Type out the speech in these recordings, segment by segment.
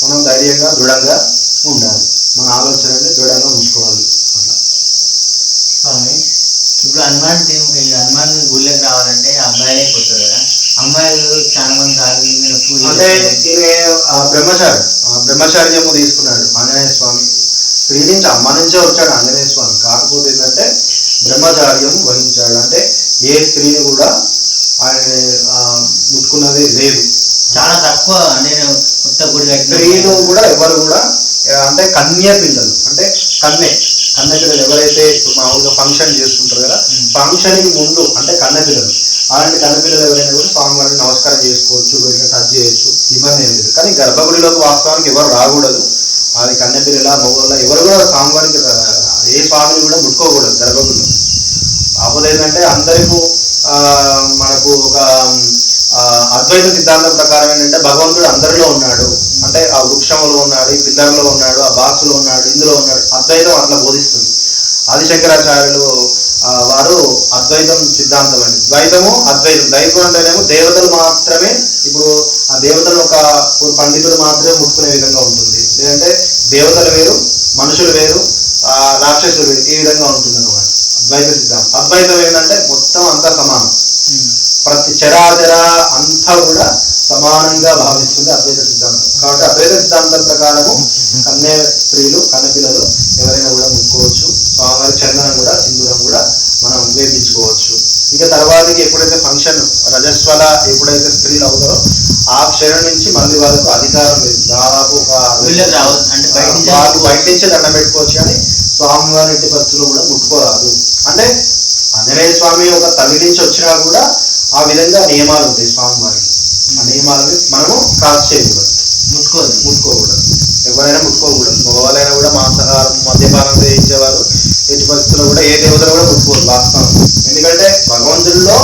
మనం ధైర్యంగా దృఢంగా ఉండాలి, మన ఆలోచనని దృఢంగా ఉంచుకోవాలి. అట్లా స్వామి, ఇప్పుడు హనుమాన్ గుళ్ళకి రావాలంటే అబ్బాయిలే పోతారు కదా, అమ్మాయిలు చాలా మంది కాదు మీద పూజ అంటే బ్రహ్మచార్యము తీసుకున్నాడు ఆంజనేయ స్వామి. స్త్రీ నుంచి అమ్మ నుంచే వచ్చాడు ఆంజనేయ స్వామి. కాకపోతే ఏంటంటే బ్రహ్మచార్యం వహించాడు. అంటే ఏ స్త్రీని కూడా ఆయన ముట్టుకున్నది లేదు. చాలా తక్కువ. నేను కొత్త గుడి స్త్రీలు కూడా ఎవరు కూడా అంటే కన్య పిల్లలు, అంటే కన్నె పిల్లలు ఎవరైతే మామూలుగా ఫంక్షన్ చేస్తుంటారు కదా, ఫంక్షన్కి ముందు అంటే కన్నె పిల్లలు, అలాంటి కన్నె పిల్లలు ఎవరైనా కూడా స్వామివారిని నమస్కారం చేసుకోవచ్చు, టచ్ చేయొచ్చు, ఇబ్బంది ఏం లేదు. కానీ గర్భగుడిలోకి వాస్తవానికి ఎవరు రాకూడదు. అది కన్నె పిల్లల మగవాళ్ళ ఎవరు కూడా స్వామివారికి ఏ స్వామిని కూడా ముట్టుకోకూడదు గర్భగుడిలో. కాకపోతే ఏంటంటే అందరికీ మనకు ఒక అద్వైత సిద్ధాంతం ప్రకారం ఏంటంటే భగవంతుడు అందరిలో ఉన్నాడు. అంటే ఆ వృక్షంలో ఉన్నాడు, ఈ పిల్లర్లో ఉన్నాడు, ఆ బాక్సులో ఉన్నాడు, ఇందులో ఉన్నాడు. అద్వైతం అట్లా బోధిస్తుంది. ఆదిశంకరాచార్యులు వారు అద్వైతం సిద్ధాంతం అండి. ద్వైతము అద్వైతం. ద్వైతం అంటేనేమో దేవతలు మాత్రమే, ఇప్పుడు ఆ దేవతలు ఒక పండితులు మాత్రమే ముట్టుకునే విధంగా ఉంటుంది. లేదంటే దేవతలు వేరు, మనుషులు వేరు, రాక్షసులు వేరు, ఈ విధంగా ఉంటుంది అన్నమాట అద్వైత సిద్ధాంతం. అద్వైతం ఏంటంటే మొత్తం అంతా సమానం, ప్రతి చరాచర అంతా కూడా సమానంగా భావిస్తుంది అద్వైత సిద్ధాంతం. కాబట్టి అద్వైత సిద్ధాంతం ప్రకారము కన్య స్త్రీలు, కన్నెపిల్లలు ఎవరైనా కూడా ముట్టుకోవచ్చు. స్వామివారి చందనం కూడా, సింధూరం కూడా మనం వేపించుకోవచ్చు. ఇక తర్వాతకి ఎప్పుడైతే ఫంక్షన్ రజస్వల ఎప్పుడైతే స్త్రీలు అవుతారో ఆ క్షణం నుంచి మళ్ళీ వాళ్ళకు అధికారం లేదు. దాదాపు ఒక వాళ్ళు బయట నుంచి దండం పెట్టుకోవచ్చు, కానీ స్వామివారి ఇంటి పరిస్థితులు కూడా ముట్టుకోరాదు. అంటే ఆంజనేయ స్వామి ఒక తల్లి నుంచి వచ్చినా కూడా ఆ విధంగా నియమాలు ఉంటాయి స్వామివారికి. ఆ నియమాలని మనము క్రాస్ చేయకూడదు, ముట్టుకోకూడదు. ఎవరైనా ముట్టుకోకూడదు. మగవాళ్ళైనా కూడా మాంసాహారం, మద్యపానం చేయించేవారు ఎట్టి పరిస్థితుల్లో కూడా ఏ దేవతలు కూడా ముట్టుకోరు వాస్తవం. ఎందుకంటే భగవంతుడిలో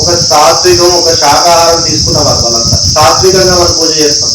ఒక సాత్వికం, ఒక శాకాహారం తీసుకున్న వాళ్ళంతా సాత్వికంగా మనం పూజ చేస్తాం.